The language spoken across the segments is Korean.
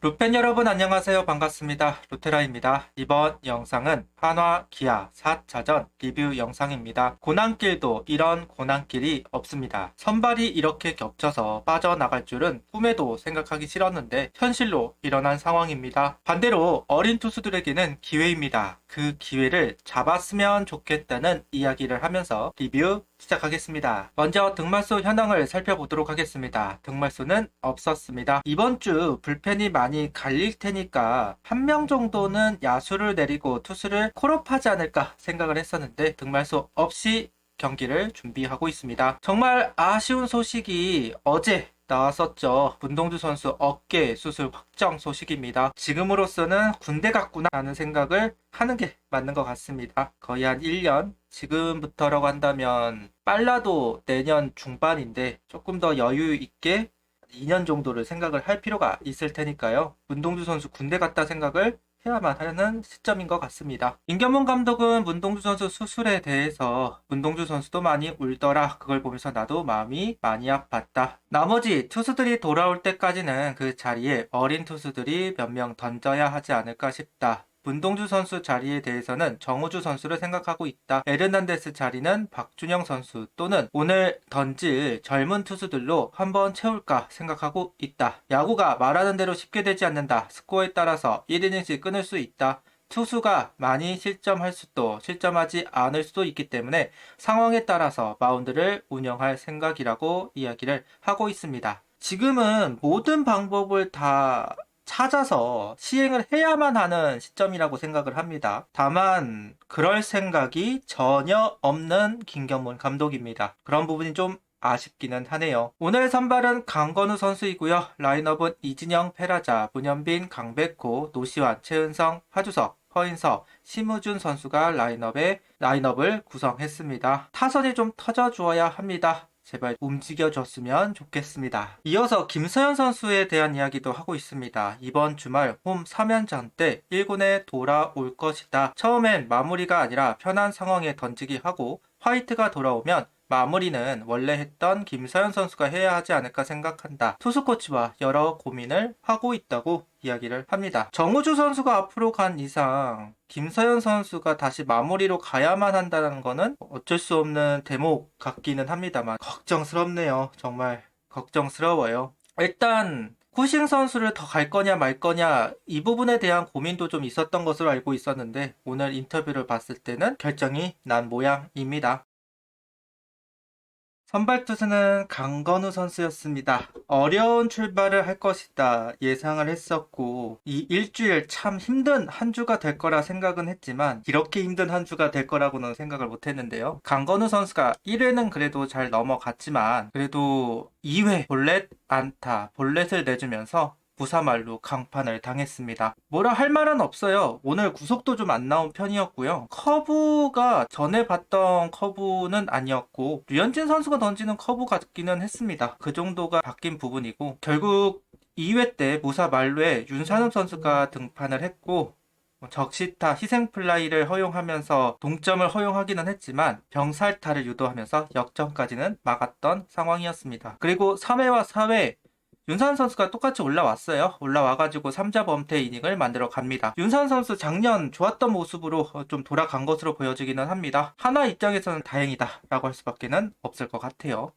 루펜 여러분 안녕하세요. 반갑습니다. 루테라입니다. 이번 영상은 한화 기아 4차전 리뷰 영상입니다. 고난길도 이런 고난길이 없습니다. 선발이 이렇게 겹쳐서 빠져나갈 줄은 꿈에도 생각하기 싫었는데 현실로 일어난 상황입니다. 반대로 어린 투수들에게는 기회입니다. 그 기회를 잡았으면 좋겠다는 이야기를 하면서 리뷰 시작하겠습니다. 먼저 등말소 현황을 살펴보도록 하겠습니다. 등말소는 없었습니다. 이번 주 불펜이 많이 갈릴 테니까 한 명 정도는 야수를 내리고 투수를 콜업하지 않을까 생각을 했었는데 등말소 없이 경기를 준비하고 있습니다. 정말 아쉬운 소식이 어제 나왔었죠. 문동주 선수 어깨 수술 확정 소식입니다. 지금으로서는 군대 갔구나 하는 생각을 하는 게 맞는 것 같습니다. 거의 한 1년, 지금부터라고 한다면 빨라도 내년 중반인데 조금 더 여유 있게 2년 정도를 생각을 할 필요가 있을 테니까요. 문동주 선수 군대 갔다 생각을 해야만 하는 시점인 것 같습니다. 임경문 감독은 문동주 선수 수술에 대해서 문동주 선수도 많이 울더라. 그걸 보면서 나도 마음이 많이 아팠다. 나머지 투수들이 돌아올 때까지는 그 자리에 어린 투수들이 몇 명 던져야 하지 않을까 싶다. 문동주 선수 자리에 대해서는 정우주 선수를 생각하고 있다. 에르난데스 자리는 박준영 선수 또는 오늘 던질 젊은 투수들로 한번 채울까 생각하고 있다. 야구가 말하는 대로 쉽게 되지 않는다. 스코어에 따라서 1이닝씩 끊을 수 있다. 투수가 많이 실점할 수도 실점하지 않을 수도 있기 때문에 상황에 따라서 마운드를 운영할 생각이라고 이야기를 하고 있습니다. 지금은 모든 방법을 다 찾아서 시행을 해야만 하는 시점이라고 생각을 합니다. 다만 그럴 생각이 전혀 없는 김경문 감독입니다. 그런 부분이 좀 아쉽기는 하네요. 오늘 선발은 강건우 선수이고요. 라인업은 이진영, 페라자, 문현빈, 강백호, 노시환, 최은성, 하주석, 허인서, 심우준 선수가 라인업을 구성했습니다. 타선이 좀 터져주어야 합니다. 제발 움직여줬으면 좋겠습니다. 이어서 김서현 선수에 대한 이야기도 하고 있습니다. 이번 주말 홈 3연전 때 1군에 돌아올 것이다. 처음엔 마무리가 아니라 편한 상황에 던지기 하고 화이트가 돌아오면 마무리는 원래 했던 김서현 선수가 해야 하지 않을까 생각한다. 투수 코치와 여러 고민을 하고 있다고 이야기를 합니다. 정우주 선수가 앞으로 간 이상 김서현 선수가 다시 마무리로 가야만 한다는 거는 어쩔 수 없는 대목 같기는 합니다만 걱정스럽네요. 정말 걱정스러워요. 일단 쿠싱 선수를 더 갈 거냐 말 거냐 이 부분에 대한 고민도 좀 있었던 것으로 알고 있었는데 오늘 인터뷰를 봤을 때는 결정이 난 모양입니다. 선발 투수는 강건우 선수였습니다. 어려운 출발을 할 것이다 예상을 했었고 이 일주일 참 힘든 한 주가 될 거라 생각은 했지만 이렇게 힘든 한 주가 될 거라고는 생각을 못 했는데요. 강건우 선수가 1회는 그래도 잘 넘어갔지만 그래도 2회 볼넷 안타 볼넷을 내주면서 부사말로 강판을 당했습니다. 뭐라 할 말은 없어요. 오늘 구속도 좀 안 나온 편이었고요. 커브가 전에 봤던 커브는 아니었고 류현진 선수가 던지는 커브 같기는 했습니다. 그 정도가 바뀐 부분이고 결국 2회 때 무사 말루에 윤산업 선수가 등판을 했고 적시타 희생플라이를 허용하면서 동점을 허용하기는 했지만 병살타를 유도하면서 역전까지는 막았던 상황이었습니다. 그리고 3회와 4회 윤산 선수가 똑같이 올라왔어요. 올라와가지고 3자 범퇴 이닝을 만들어 갑니다. 윤산 선수 작년 좋았던 모습으로 좀 돌아간 것으로 보여지기는 합니다. 하나 입장에서는 다행이다 라고 할 수밖에 없을 것 같아요.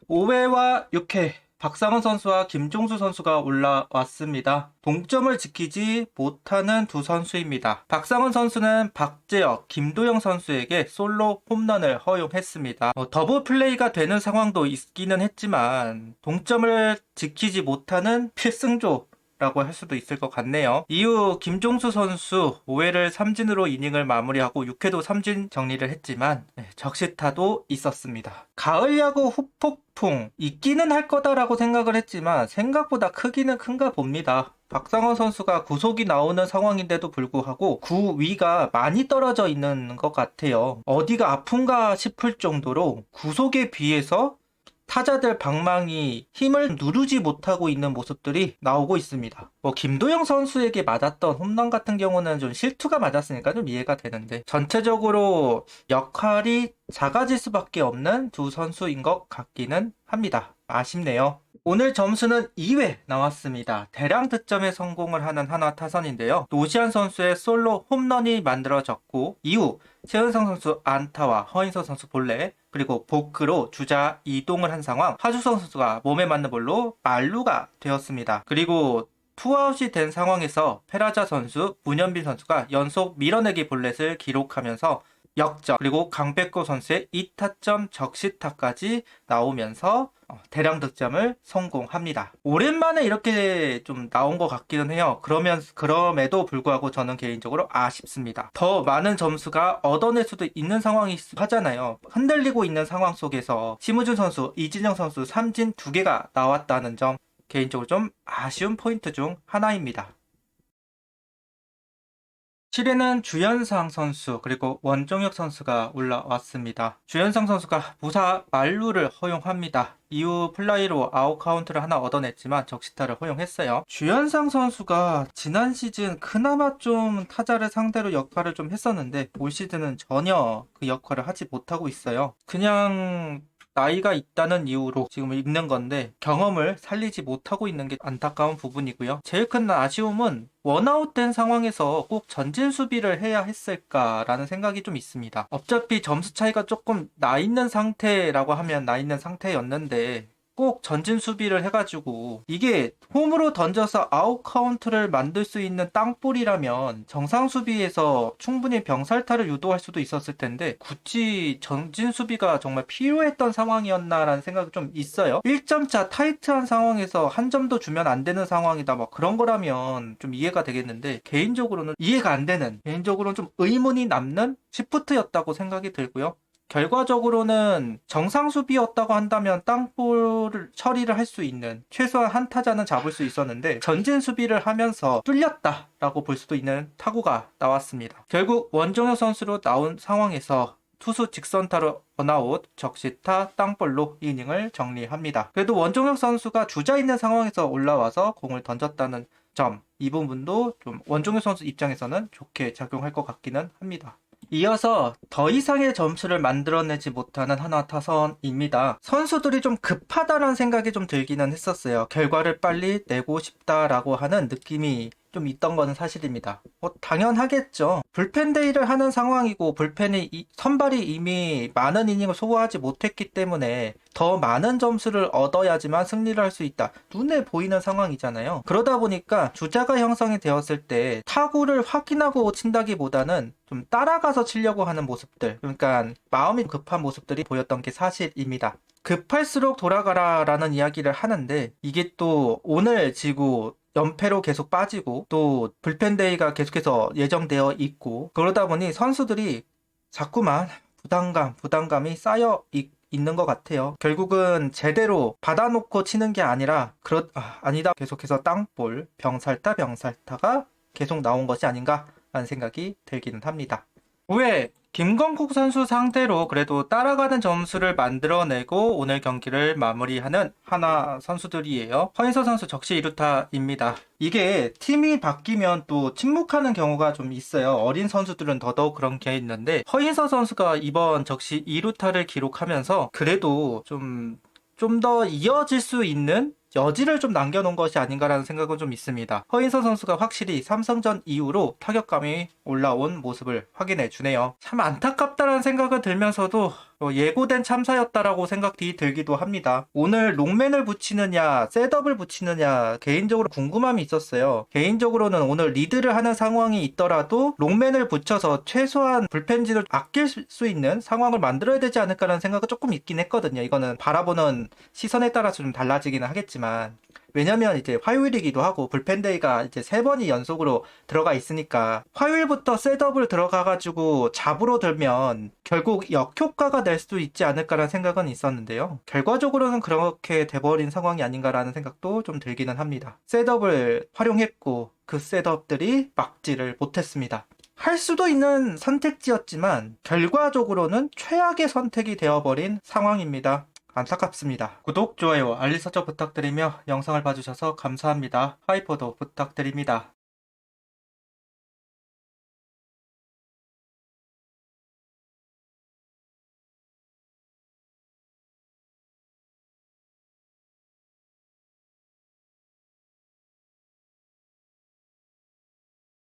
5회와 6회 박상훈 선수와 김종수 선수가 올라왔습니다. 동점을 지키지 못하는 두 선수입니다. 박상훈 선수는 박재혁, 김도영 선수에게 솔로 홈런을 허용했습니다. 더블 플레이가 되는 상황도 있기는 했지만 동점을 지키지 못하는 필승조 라고 할 수도 있을 것 같네요. 이후 김종수 선수 5회를 삼진으로 이닝을 마무리하고 6회도 삼진 정리를 했지만 적시타도 있었습니다. 가을 야구 후폭풍 있기는 할 거다라고 생각을 했지만 생각보다 크기는 큰가 봅니다. 박상원 선수가 구속이 나오는 상황인데도 불구하고 구위가 많이 떨어져 있는 것 같아요. 어디가 아픈가 싶을 정도로 구속에 비해서 타자들 방망이 힘을 누르지 못하고 있는 모습들이 나오고 있습니다. 김도영 선수에게 맞았던 홈런 같은 경우는 좀 실투가 맞았으니까 좀 이해가 되는데 전체적으로 역할이 작아질 수밖에 없는 두 선수인 것 같기는 합니다. 아쉽네요. 오늘 점수는 2회 나왔습니다. 대량 득점에 성공을 하는 한화 타선인데요. 노시안 선수의 솔로 홈런이 만들어졌고 이후 최은성 선수 안타와 허인서 선수 볼넷 그리고 보크로 주자 이동을 한 상황 하주성 선수가 몸에 맞는 볼로 만루가 되었습니다. 그리고 투아웃이 된 상황에서 페라자 선수, 문현빈 선수가 연속 밀어내기 볼넷을 기록하면서 역전 그리고 강백호 선수의 2타점 적시타까지 나오면서 대량 득점을 성공합니다. 오랜만에 이렇게 좀 나온 것 같기는 해요. 그럼에도 불구하고 저는 개인적으로 아쉽습니다. 더 많은 점수가 얻어낼 수도 있는 상황이 하잖아요. 흔들리고 있는 상황 속에서 심우준 선수, 이진영 선수 삼진 2개가 나왔다는 점 개인적으로 좀 아쉬운 포인트 중 하나입니다. 7회는 주현상 선수 그리고 원종혁 선수가 올라왔습니다. 주현상 선수가 무사 만루를 허용합니다. 이후 플라이로 아웃 카운트를 하나 얻어냈지만 적시타를 허용했어요. 주현상 선수가 지난 시즌 그나마 좀 타자를 상대로 역할을 좀 했었는데 올 시즌은 전혀 그 역할을 하지 못하고 있어요. 그냥 나이가 있다는 이유로 지금 있는 건데 경험을 살리지 못하고 있는 게 안타까운 부분이고요. 제일 큰 아쉬움은 원아웃 된 상황에서 꼭 전진 수비를 해야 했을까라는 생각이 좀 있습니다. 어차피 점수 차이가 조금 나 있는 상태라고 하면 나 있는 상태였는데 꼭 전진 수비를 해가지고 이게 홈으로 던져서 아웃 카운트를 만들 수 있는 땅볼이라면 정상 수비에서 충분히 병살타를 유도할 수도 있었을 텐데 굳이 전진 수비가 정말 필요했던 상황이었나라는 생각이 좀 있어요. 1점차 타이트한 상황에서 한 점도 주면 안 되는 상황이다 뭐 그런 거라면 좀 이해가 되겠는데 개인적으로는 이해가 안 되는 개인적으로는 좀 의문이 남는 시프트였다고 생각이 들고요. 결과적으로는 정상 수비였다고 한다면 땅볼 처리를 할 수 있는 최소한 한 타자는 잡을 수 있었는데 전진 수비를 하면서 뚫렸다라고 볼 수도 있는 타구가 나왔습니다. 결국 원종혁 선수로 나온 상황에서 투수 직선타로 원아웃, 적시타, 땅볼로 이닝을 정리합니다. 그래도 원종혁 선수가 주자 있는 상황에서 올라와서 공을 던졌다는 점, 이 부분도 좀 원종혁 선수 입장에서는 좋게 작용할 것 같기는 합니다. 이어서 더 이상의 점수를 만들어내지 못하는 한화 타선입니다. 선수들이 좀 급하다는 생각이 좀 들기는 했었어요. 결과를 빨리 내고 싶다라고 하는 느낌이 좀 있던 것은 사실입니다. 당연하겠죠. 불펜 데이를 하는 상황이고 선발이 이미 많은 이닝을 소화하지 못했기 때문에 더 많은 점수를 얻어야지만 승리를 할 수 있다. 눈에 보이는 상황이잖아요. 그러다 보니까 주자가 형성이 되었을 때 타구를 확인하고 친다기보다는 좀 따라가서 치려고 하는 모습들, 그러니까 마음이 급한 모습들이 보였던 게 사실입니다. 급할수록 돌아가라 라는 이야기를 하는데 이게 또 오늘 지고 연패로 계속 빠지고 또 불펜데이가 계속해서 예정되어 있고 그러다 보니 선수들이 자꾸만 부담감이 쌓여 있는 것 같아요. 결국은 제대로 받아놓고 치는 게 아니라 아니다 계속해서 땅볼 병살타가 계속 나온 것이 아닌가 라는 생각이 들기는 합니다. 9회 김건국 선수 상대로 그래도 따라가는 점수를 만들어내고 오늘 경기를 마무리하는 한화 선수들이에요. 허인서 선수 적시 2루타입니다. 이게 팀이 바뀌면 또 침묵하는 경우가 좀 있어요. 어린 선수들은 더더욱 그런 게 있는데 허인서 선수가 이번 적시 2루타를 기록하면서 그래도 좀 더 이어질 수 있는 여지를 좀 남겨놓은 것이 아닌가라는 생각은 좀 있습니다. 허인서 선수가 확실히 삼성전 이후로 타격감이 올라온 모습을 확인해 주네요. 참 안타깝다는 생각은 들면서도 예고된 참사였다라고 생각이 들기도 합니다. 오늘 롱맨을 붙이느냐 셋업을 붙이느냐 개인적으로 궁금함이 있었어요. 개인적으로는 오늘 리드를 하는 상황이 있더라도 롱맨을 붙여서 최소한 불펜진을 아낄 수 있는 상황을 만들어야 되지 않을까라는 생각은 조금 있긴 했거든요. 이거는 바라보는 시선에 따라서 좀 달라지기는 하겠지만 왜냐면 이제 화요일이기도 하고 불펜데이가 이제 3번이 연속으로 들어가 있으니까 화요일부터 셋업을 들어가가지고 잡으로 들면 결국 역효과가 될 수도 있지 않을까라는 생각은 있었는데요. 결과적으로는 그렇게 돼버린 상황이 아닌가라는 생각도 좀 들기는 합니다. 셋업을 활용했고 그 셋업들이 막지를 못했습니다. 할 수도 있는 선택지였지만 결과적으로는 최악의 선택이 되어버린 상황입니다. 안타깝습니다. 구독, 좋아요, 알림 설정 부탁드리며 영상을 봐주셔서 감사합니다. 하이퍼도 부탁드립니다.